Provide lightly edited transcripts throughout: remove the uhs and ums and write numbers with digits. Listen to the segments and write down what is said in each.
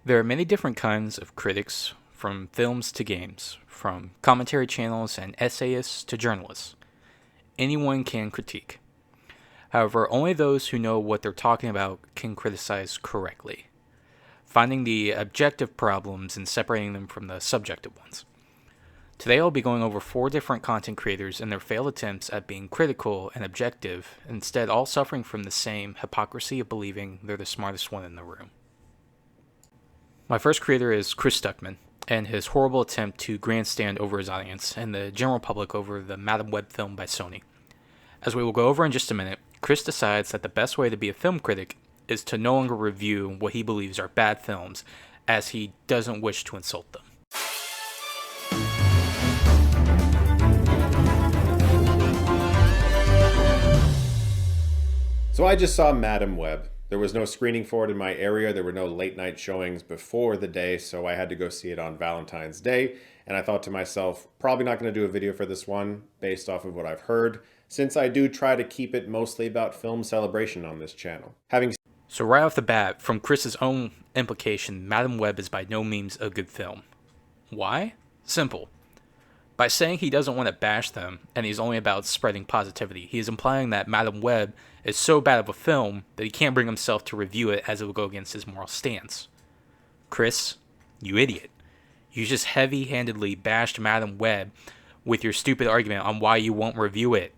There are many different kinds of critics, from films to games, from commentary channels and essayists to journalists. Anyone can critique. However, only those who know what they're talking about can criticize correctly, finding the objective problems and separating them from the subjective ones. Today I'll be going over 4 different content creators and their failed attempts at being critical and objective, instead all suffering from the same hypocrisy of believing they're the smartest one in the room. My first creator is Chris Stuckman, and his horrible attempt to grandstand over his audience and the general public over the Madame Web film by Sony. As we will go over in just a minute, Chris decides that the best way to be a film critic is to no longer review what he believes are bad films, as he doesn't wish to insult them. So I just saw Madame Web. There was no screening for it in my area. There were no late night showings before the day, so I had to go see it on Valentine's Day. And I thought to myself, probably not going to do a video for this one based off of what I've heard, since I do try to keep it mostly about film celebration on this channel. So right off the bat, from Chris's own implication, Madame Web is by no means a good film. Why? Simple. By saying he doesn't want to bash them, and he's only about spreading positivity, he is implying that Madame Web is so bad of a film that he can't bring himself to review it, as it will go against his moral stance. Chris, you idiot. You just heavy-handedly bashed Madame Web with your stupid argument on why you won't review it.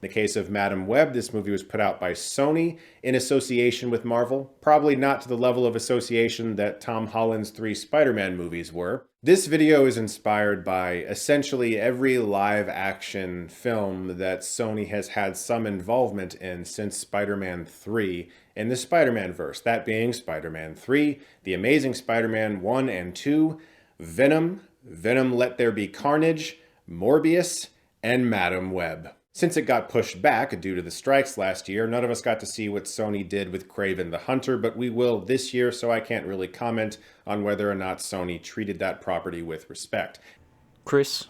In the case of Madame Web, this movie was put out by Sony in association with Marvel, probably not to the level of association that Tom Holland's 3 Spider-Man movies were. This video is inspired by essentially every live-action film that Sony has had some involvement in since Spider-Man 3 in the Spider-Man verse, that being Spider-Man 3, The Amazing Spider-Man 1 and 2, Venom, Venom Let There Be Carnage, Morbius, and Madame Web. Since it got pushed back due to the strikes last year, none of us got to see what Sony did with Kraven the Hunter, but we will this year, so I can't really comment on whether or not Sony treated that property with respect. Chris,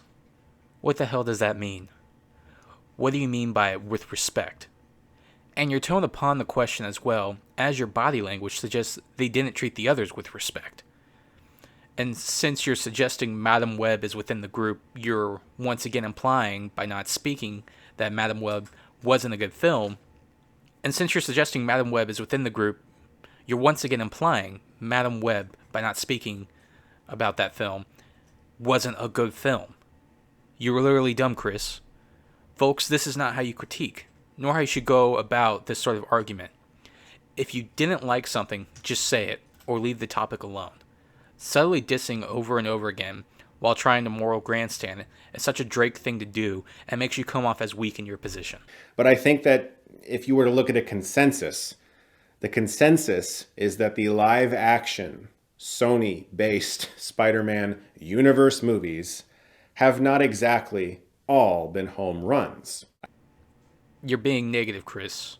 what the hell does that mean? What do you mean by with respect? And your tone upon the question, as well as your body language, suggests they didn't treat the others with respect. And since you're suggesting Madame Web is within the group, you're once again implying, by not speaking, that Madame Web wasn't a good film. And since you're suggesting Madame Web is within the group, you're once again implying Madame Web, by not speaking about that film, wasn't a good film. You were literally dumb, Chris. Folks, this is not how you critique, nor how you should go about this sort of argument. If you didn't like something, just say it, or leave the topic alone. Subtly dissing over and over again while trying to moral grandstand is such a Drake thing to do, and makes you come off as weak in your position. But I think that if you were to look at a consensus, the consensus is that the live-action, Sony-based Spider-Man universe movies have not exactly all been home runs. You're being negative, Chris.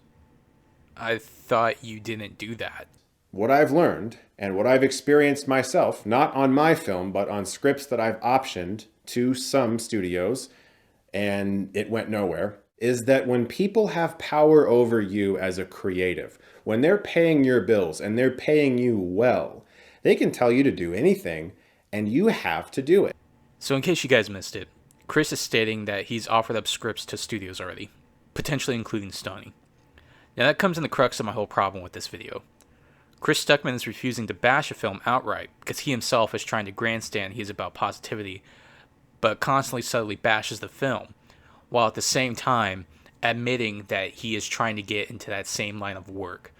I thought you didn't do that. What I've learned and what I've experienced myself, not on my film, but on scripts that I've optioned to some studios, and it went nowhere, is that when people have power over you as a creative, when they're paying your bills and they're paying you well, they can tell you to do anything, and you have to do it. So in case you guys missed it, Chris is stating that he's offered up scripts to studios already, potentially including Sony. Now that comes in the crux of my whole problem with this video. Chris Stuckman is refusing to bash a film outright because he himself is trying to grandstand he is about positivity, but constantly subtly bashes the film, while at the same time admitting that he is trying to get into that same line of work.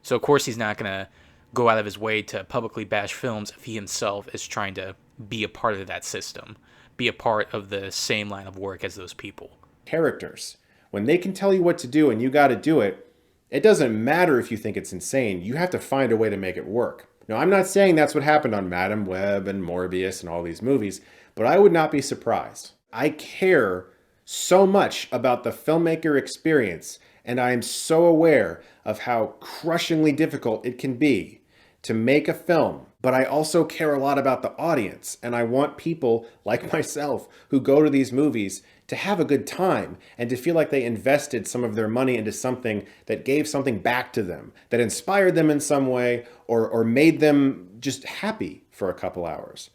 So of course he's not going to go out of his way to publicly bash films if he himself is trying to be a part of that system, be a part of the same line of work as those people. Characters, when they can tell you what to do and you got to do it, it doesn't matter if you think it's insane. You have to find a way to make it work. Now, I'm not saying that's what happened on Madame Web and Morbius and all these movies, but I would not be surprised. I care so much about the filmmaker experience, and I am so aware of how crushingly difficult it can be to make a film. But I also care a lot about the audience, and I want people like myself who go to these movies to have a good time and to feel like they invested some of their money into something that gave something back to them, that inspired them in some way or made them just happy for a couple hours.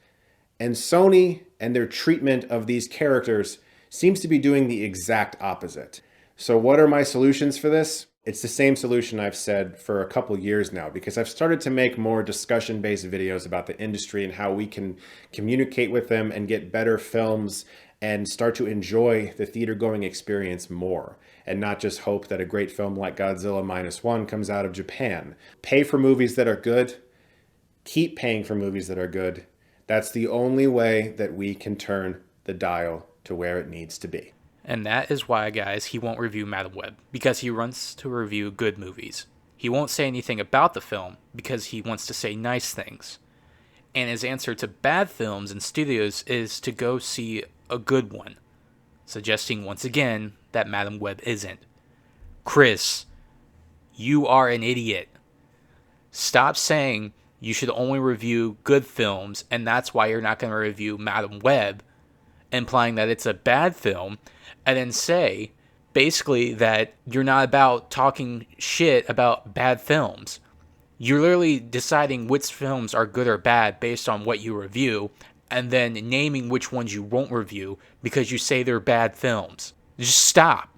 And Sony and their treatment of these characters seems to be doing the exact opposite. So what are my solutions for this? It's the same solution I've said for a couple years now, because I've started to make more discussion-based videos about the industry and how we can communicate with them and get better films and start to enjoy the theater-going experience more, and not just hope that a great film like Godzilla Minus One comes out of Japan. Pay for movies that are good. Keep paying for movies that are good. That's the only way that we can turn the dial to where it needs to be. And that is why, guys, he won't review Madam Web, because he wants to review good movies. He won't say anything about the film, because he wants to say nice things. And his answer to bad films and studios is to go see a good one, suggesting once again that Madam Web isn't. Chris, you are an idiot. Stop saying you should only review good films, and that's why you're not going to review Madam Web, implying that it's a bad film, and then say, basically, that you're not about talking shit about bad films. You're literally deciding which films are good or bad based on what you review, and then naming which ones you won't review because you say they're bad films. Just stop.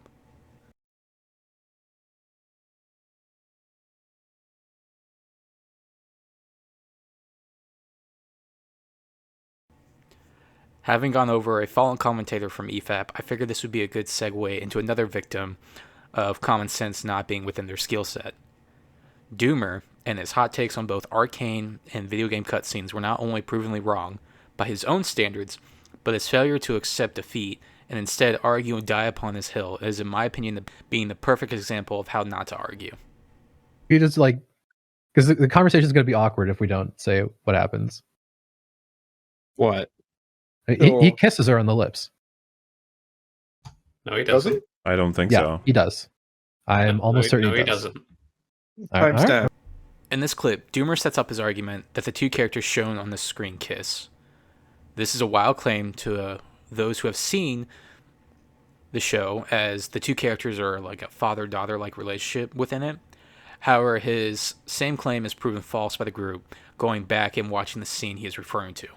Having gone over a fallen commentator from EFAP, I figured this would be a good segue into another victim of common sense not being within their skill set. Doomer and his hot takes on both arcane and video game cutscenes were not only provenly wrong by his own standards, but his failure to accept defeat and instead argue and die upon his hill is, in my opinion, being the perfect example of how not to argue. He just because the conversation is going to be awkward if we don't say what happens. What? He kisses her on the lips. No, he doesn't. I don't think Yeah, so. he does. I'm almost certain he he does. doesn't. Timestamp. In this clip, Doomer sets up his argument that the two characters shown on the screen kiss. This is a wild claim to those who have seen the show, as the two characters are like a father-daughter-like relationship within it. However, his same claim is proven false by the group, going back and watching the scene he is referring to.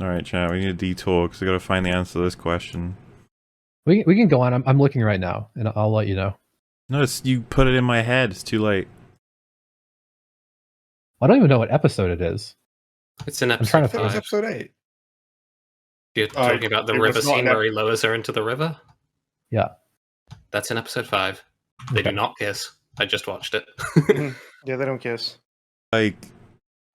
Alright, chat, we need a detour because we gotta find the answer to this question. We can go on. I'm looking right now, and I'll let you know. No, you put it in my head. It's too late. I don't even know what episode it is. It's in I'm trying to episode find five. episode 8. You're talking about the river scene where he lowers her into the river? Yeah. That's in episode 5. They do not kiss. I just watched it. Yeah, they don't kiss. Like,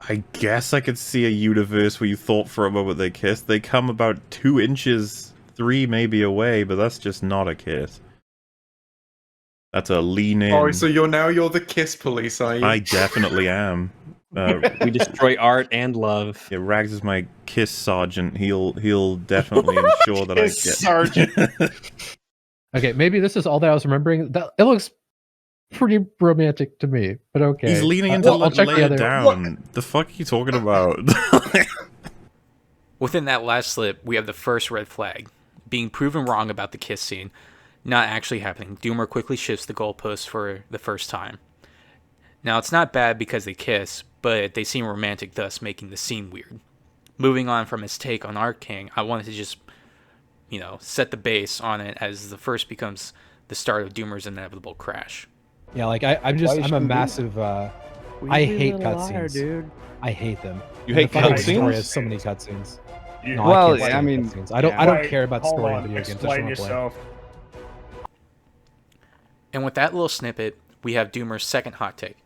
I guess I could see a universe where you thought for a moment they kissed. They come about 2 inches, 3 maybe away, but that's just not a kiss. That's a lean in. Oh, so you're the kiss police, are you? I definitely am. We destroy art and love. Yeah, Rags is my kiss sergeant. He'll definitely ensure that I get. Sergeant. Okay, maybe this is all that I was remembering. It looks pretty romantic to me, but okay. He's leaning into I'll check lay the it other. down. The fuck are you talking about? Within that last slip, we have the first red flag, being proven wrong about the kiss scene, not actually happening. Doomer quickly shifts the goalposts for the first time. Now, it's not bad because they kiss, but they seem romantic, thus making the scene weird. Moving on from his take on Arcane, I wanted to just, set the base on it as the first becomes the start of Doomer's inevitable crash. Yeah, like I'm a massive. I hate cutscenes, dude. I hate them. You hate cutscenes? cutscenes? So many cutscenes. No, Well, I can't I stand mean, cutscenes. I don't care about Hold story on, in video games. I just explain wanna play. yourself. And with that little snippet, we have Doomer's second hot take.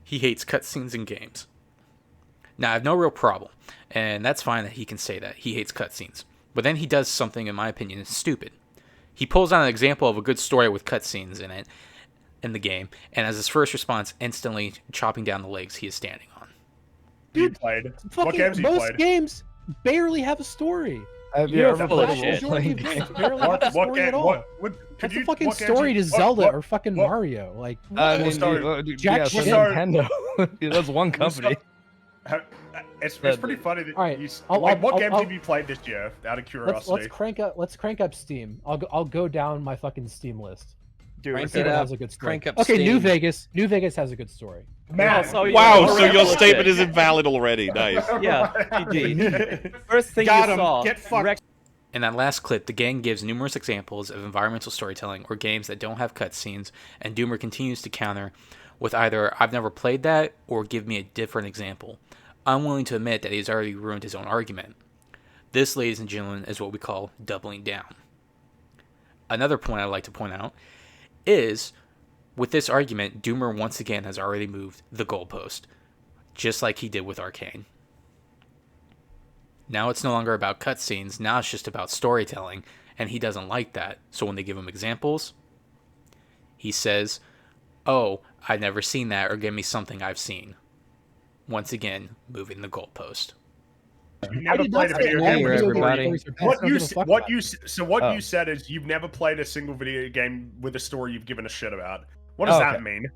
He hates cutscenes in games. Now, I have no real problem, and that's fine that he can say that. He hates cutscenes. But then he does something, in my opinion, is stupid. He pulls out an example of a good story with cutscenes in it, in the game, and as his first response, instantly chopping down the legs he is standing on. You played. What games have you Most played? games barely have a story. You're Yeah, full of but- shit. Majority of games barely have a What story game? at all. Could That's you, a fucking what games story you- to Zelda what- or fucking what- Mario. Like, I mean, Sorry. Jack yeah, shit. Nintendo. That's one company. It's pretty funny that All right, you. I'll- What I'll- games I'll- have you played this year? Out of curiosity. let's crank up Steam. I'll go down my fucking Steam list. Dude, Crank Steven it up. has a good story. Crank up Okay, New Steam. Vegas. New Vegas has a good story. man. Wow, so your statement is invalid already. Nice. Yeah, GG. First thing Got you him. saw. Get fucked. In that last clip, the gang gives numerous examples of environmental storytelling or games that don't have cutscenes, and Doomer continues to counter with either "I've never played that" or "give me a different example," unwilling to admit that he's already ruined his own argument. This, ladies and gentlemen, is what we call doubling down. Another point I'd like to point out is, with this argument, Doomer once again has already moved the goalpost, just like he did with Arcane. Now it's no longer about cutscenes, now it's just about storytelling, and he doesn't like that. So when they give him examples, he says, "Oh, I've never seen that," or "give me something I've seen." Once again, moving the goalpost. You never played a video game with a everybody. story. What you said is you've never played a single video game with a story you've given a shit about. What does that mean?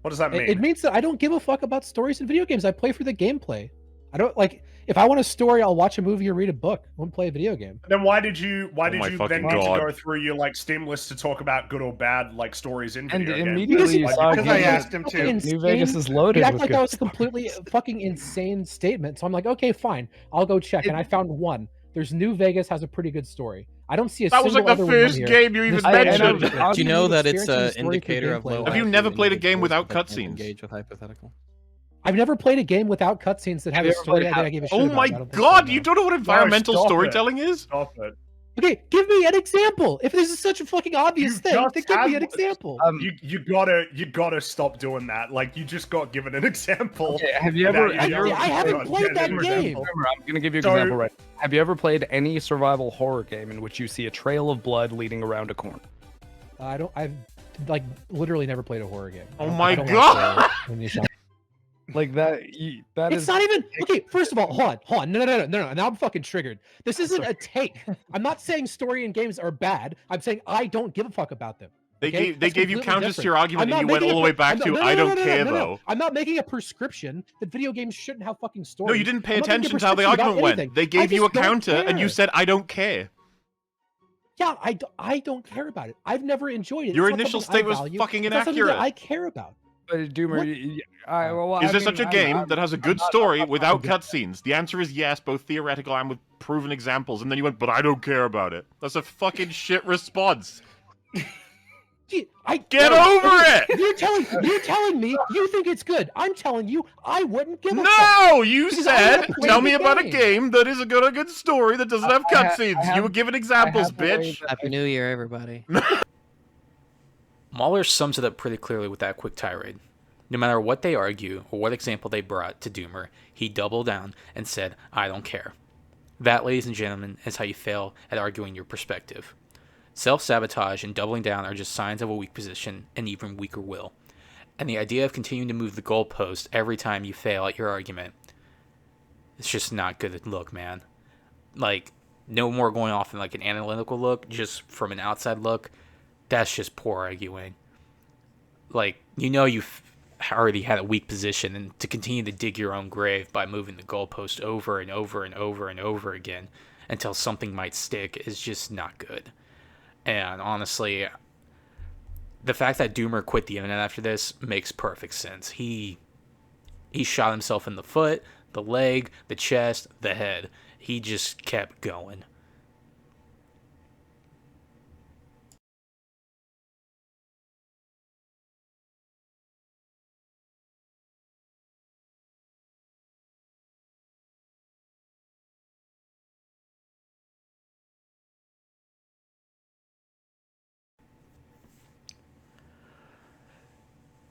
What does that mean? It means that I don't give a fuck about stories in video games. I play for the gameplay. I don't like. If I want a story, I'll watch a movie or read a book. I won't play a video game. Then why did you my then fucking get to God. go through your like Steam list to talk about good or bad like stories in And video games? immediately you saw Because I games- asked him to. New Vegas is loaded You act with like good that was a completely fucking insane statement. So I'm like, okay, fine. I'll go check. And I found one. There's New Vegas has a pretty good story. I don't see a That was single like the other one first here. game you even I know, mentioned. but Do you know that it's experiencing an the story indicator through of gameplay. low Have you IQ never played a game individuals without that can't cutscenes? Engage with hypothetical. I've never played a game without cutscenes that have a story that I gave a shit Oh about. my I don't think so, God, no. you don't know what environmental stop it. storytelling is? Stop it. Okay, give me an example. If this is such a fucking obvious You thing, just then give me had an one. example. You gotta stop doing that. Like you just got given an example. Okay, have you ever? without Have you I ever haven't played that game. I'm gonna give you an So- example right. Have you ever played any survival horror game in which you see a trail of blood leading around a corner? I've like literally never played a horror game. Oh I my don't God. like when you shout. Like that. That It's is not even okay. First of all, hold on. No. Now I'm fucking triggered. This isn't a take. I'm not saying story in games are bad. I'm saying I don't give a fuck about them. They Okay? gave That's you completely counters to different. your argument, I'm and not you went making all the a way pre- back I'm to not- "I don't no, care" no. though. I'm not making a prescription that video games shouldn't have fucking stories. No, you didn't pay I'm not making a attention to how the prescription about argument went. anything. They I gave you a just don't counter, and you care. said "I don't care." Yeah, I don't care about it. I've never enjoyed it. Your It's not initial something I state was value. fucking It's not something that inaccurate. I care about. But Doomer, What? Is there such a game that has a good story without cutscenes? The answer is yes, both theoretical and with proven examples. And then you went, "But I don't care about it." That's a fucking shit response. Gee, Get over it! You're telling me you think it's good. I'm telling you I wouldn't give a fuck. No, you Because I said, never played "Tell me the about a game." game that is a good story that doesn't have cutscenes." You were given examples, bitch. Happy New Year, everybody. Mahler sums it up pretty clearly with that quick tirade. No matter what they argue or what example they brought to Doomer, he doubled down and said, "I don't care." That, ladies and gentlemen, is how you fail at arguing your perspective. Self-sabotage and doubling down are just signs of a weak position and even weaker will. And the idea of continuing to move the goalpost every time you fail at your argument, it's just not good look, man. Like, no more going off in like an analytical look, just from an outside look. That's just poor arguing. Like, you know you've already had a weak position, and to continue to dig your own grave by moving the goalpost over and over and over and over again until something might stick is just not good. And honestly, the fact that Doomer quit the internet after this makes perfect sense. He shot himself in the foot, the leg, the chest, the head. He just kept going.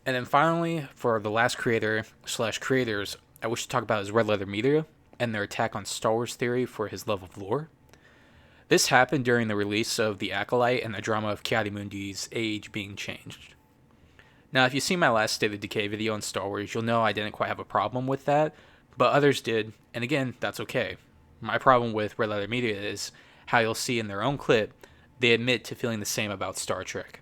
And then finally, for the last creator/creators, I wish to talk about is Red Letter Media and their attack on Star Wars theory for his love of lore. This happened during the release of The Acolyte and the drama of Ki-Adi-Mundi's age being changed. Now, if you've seen my last State of Decay video on Star Wars, you'll know I didn't quite have a problem with that, but others did, and again, that's okay. My problem with Red Letter Media is how you'll see in their own clip, they admit to feeling the same about Star Trek.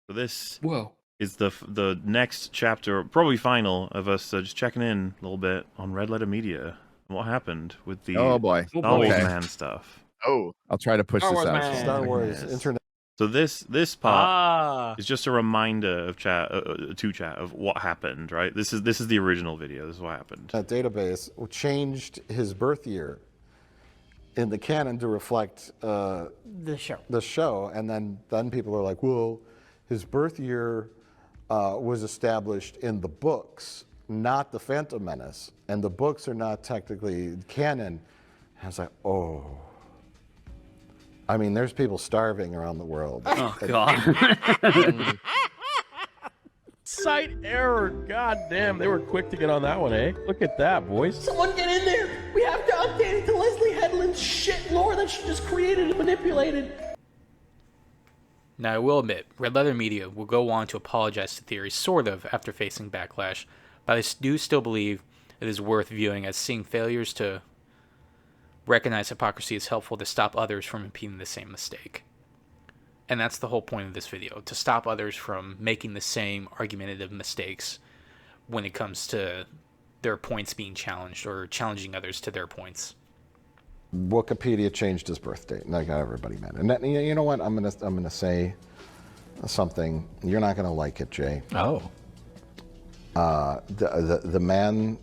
So this Whoa. is the next chapter, probably final, of us just checking in a little bit on Red Letter Media and what happened with the Oh boy. Star Wars Okay. Man stuff. Oh, I'll try to push Star this Wars out. man. Star Wars internet. So this part is just a reminder of chat to chat of what happened, right? This is the original video. This is what happened. That database changed his birth year in the canon to reflect the show, and then people are like, well, his birth year was established in the books, not the Phantom Menace, and the books are not technically canon. I was like, oh. I mean, there's people starving around the world. Oh, God. Site error. God damn, they were quick to get on that one, eh? Look at that, boys. Someone get in there! We have to update it to Leslie Headland's shit lore that she just created and manipulated. Now, I will admit, Red Letter Media will go on to apologize to Theory, sort of, after facing backlash, but I do still believe it is worth viewing, as seeing failures to recognize hypocrisy is helpful to stop others from repeating the same mistake. And that's the whole point of this video, to stop others from making the same argumentative mistakes when it comes to their points being challenged or challenging others to their points. Wikipedia changed his birth date, and that got everybody mad. And that, you know what? I'm gonna say something. You're not gonna like it, Jay. Oh. The man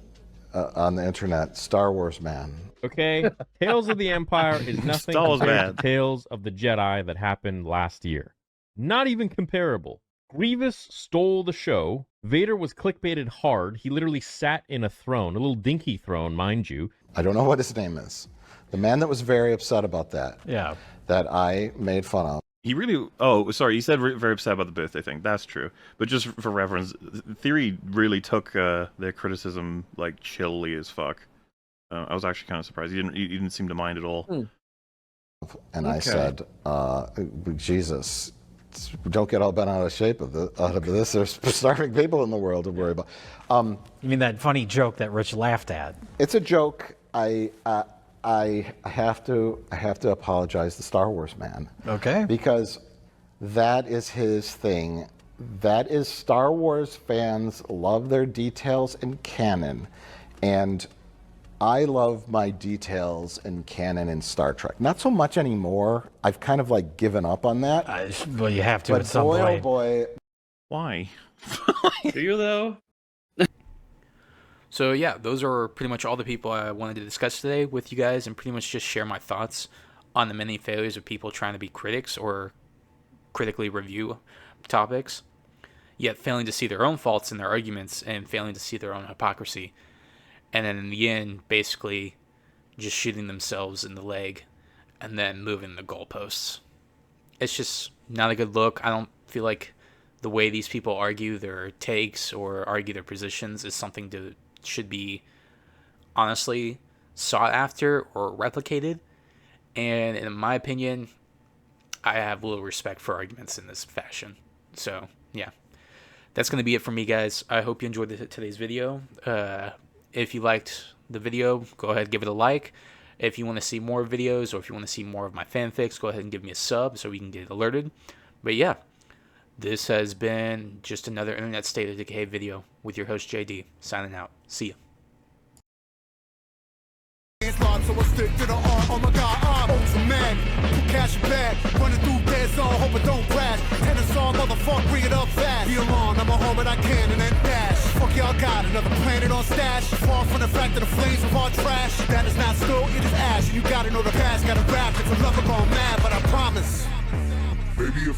on the internet, Star Wars man. Okay, Tales of the Empire is nothing Star Wars compared man. to Tales of the Jedi that happened last year. Not even comparable. Grievous stole the show. Vader was clickbaited hard. He literally sat in a throne, a little dinky throne, mind you. I don't know what his name is. The man that was very upset about that. Yeah. That I made fun of. He really... Oh, sorry, you said very upset about the birthday thing. That's true. But just for reference, Theory really took their criticism, like, chilly as fuck. I was actually kind of surprised. He didn't seem to mind at all. And I said, Jesus, don't get all bent out of shape out of this. There's starving people in the world to worry about. You mean that funny joke that Rich laughed at? It's a joke. I have to apologize to Star Wars man. Okay. Because that is his thing. That is Star Wars fans love their details in canon, and I love my details in canon in Star Trek. Not so much anymore. I've kind of like given up on that. Well, you have to but at some boy, point. oh boy. Why? Do you, though? So yeah, those are pretty much all the people I wanted to discuss today with you guys, and pretty much just share my thoughts on the many failures of people trying to be critics or critically review topics, yet failing to see their own faults in their arguments and failing to see their own hypocrisy. And then in the end, basically just shooting themselves in the leg and then moving the goalposts. It's just not a good look. I don't feel like the way these people argue their takes or argue their positions is something that should be honestly sought after or replicated. And in my opinion, I have little respect for arguments in this fashion. So, yeah. That's going to be it for me, guys. I hope you enjoyed today's video. If you liked the video, go ahead and give it a like. If you want to see more videos or if you want to see more of my fanfics, go ahead and give me a sub so we can get alerted. But yeah, this has been just another Internet State of Decay video with your host JD, signing out. See ya. So I stick to the art. Oh my God, I'm man. Cash it back, running through dead zone, hope it don't crash. Tennis song, motherfucker, bring it up fast. Be alone, I'm a home and I can and then dash. Fuck y'all got another planet on stash. Far from the fact that the flames of our trash. That is not stone, it is ash. And you gotta know the past, gotta rap. It's a lover gone mad, but I promise. Baby, if